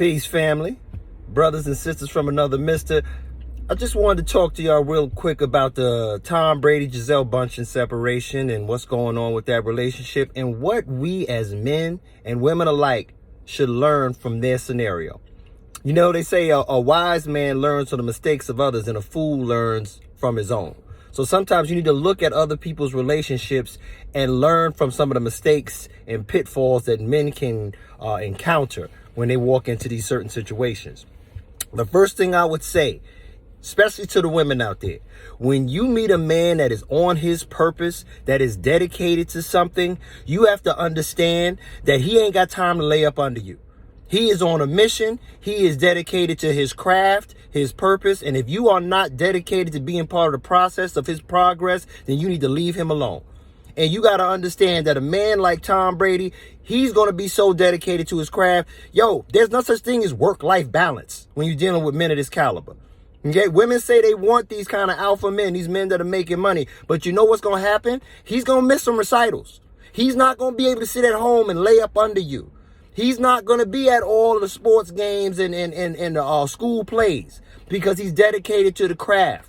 Peace, family, brothers and sisters from another mister. I just wanted to talk to y'all real quick about the Tom Brady Gisele Bündchen separation and what's going on with that relationship and what we as men and women alike should learn from their scenario. You know, they say a wise man learns from the mistakes of others and a fool learns from his own. So sometimes you need to look at other people's relationships and learn from some of the mistakes and pitfalls that men can encounter when they walk into these certain situations. The first thing I would say, especially to the women out there, when you meet a man that is on his purpose, that is dedicated to something, you have to understand that he ain't got time to lay up under you. He is on a mission. He is dedicated to his craft, his purpose. And if you are not dedicated to being part of the process of his progress, then you need to leave him alone. And you got to understand that a man like Tom Brady, he's going to be so dedicated to his craft. Yo, there's no such thing as work-life balance when you're dealing with men of this caliber. Okay, women say they want these kind of alpha men, these men that are making money. But you know what's going to happen? He's going to miss some recitals. He's not going to be able to sit at home and lay up under you. He's not going to be at all of the sports games and the school plays because he's dedicated to the craft.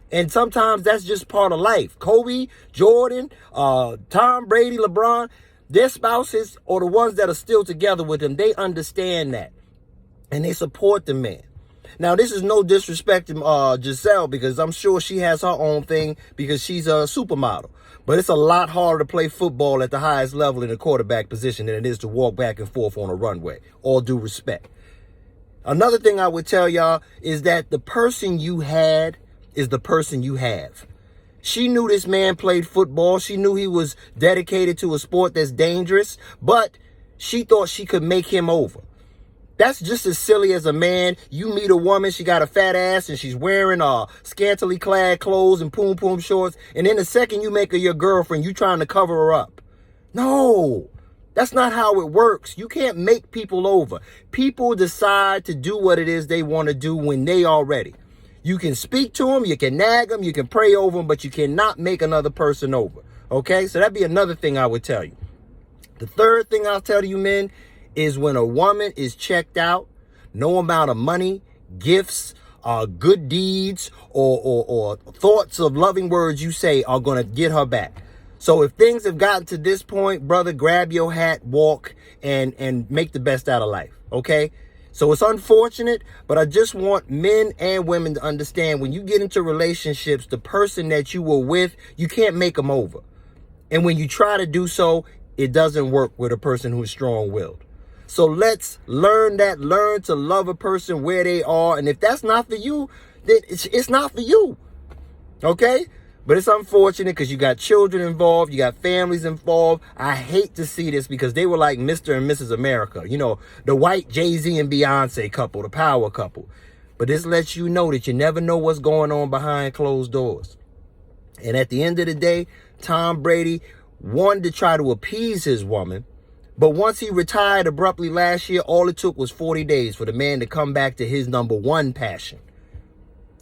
And sometimes that's just part of life. Kobe, Jordan, Tom Brady, LeBron, their spouses or the ones that are still together with them, they understand that. And they support the man. Now, this is no disrespect to Gisele, because I'm sure she has her own thing because she's a supermodel. But it's a lot harder to play football at the highest level in the quarterback position than it is to walk back and forth on a runway. All due respect. Another thing I would tell y'all is that the person you had is the person you have. She knew this man played football. She knew he was dedicated to a sport that's dangerous, but she thought she could make him over. That's just as silly as a man. You meet a woman, she got a fat ass and she's wearing scantily clad clothes and poom shorts. And then the second you make her your girlfriend, you trying to cover her up. No, that's not how it works. You can't make people over. People decide to do what it is they want to do when they are ready. You can speak to them, you can nag them, you can pray over them, but you cannot make another person over. Okay, so that'd be another thing I would tell you. The third thing I'll tell you, men, is when a woman is checked out, no amount of money, gifts, good deeds, or thoughts of loving words you say are going to get her back. So if things have gotten to this point, brother, grab your hat, walk, and make the best out of life, okay? So it's unfortunate, but I just want men and women to understand when you get into relationships, the person that you were with, you can't make them over. And when you try to do so, it doesn't work with a person who is strong-willed. So let's learn to love a person where they are. And if that's not for you, then it's not for you. Okay? But it's unfortunate because you got children involved. You got families involved. I hate to see this because they were like Mr. and Mrs. America. You know, the white Jay-Z and Beyonce couple, the power couple. But this lets you know that you never know what's going on behind closed doors. And at the end of the day, Tom Brady wanted to try to appease his woman. But once he retired abruptly last year, all it took was 40 days for the man to come back to his number one passion.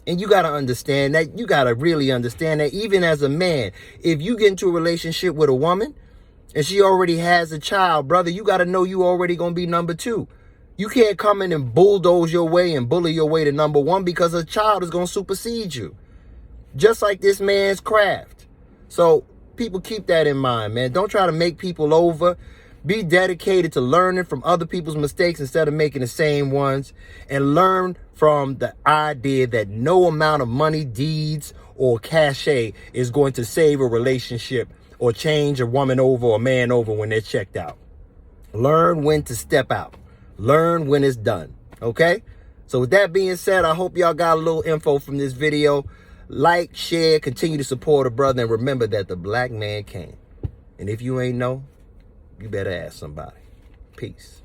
And you got to understand that. You got to really understand that even as a man, if you get into a relationship with a woman and she already has a child, brother, you got to know you already going to be number two. You can't come in and bulldoze your way and bully your way to number one because a child is going to supersede you. Just like this man's craft. So people keep that in mind, man. Don't try to make people over. Be dedicated to learning from other people's mistakes instead of making the same ones. And learn from the idea that no amount of money, deeds, or cachet is going to save a relationship or change a woman over or a man over when they're checked out. Learn when to step out. Learn when it's done. Okay? So with that being said, I hope y'all got a little info from this video. Like, share, continue to support a brother. And remember that the black man can. And if you ain't know, you better ask somebody. Peace.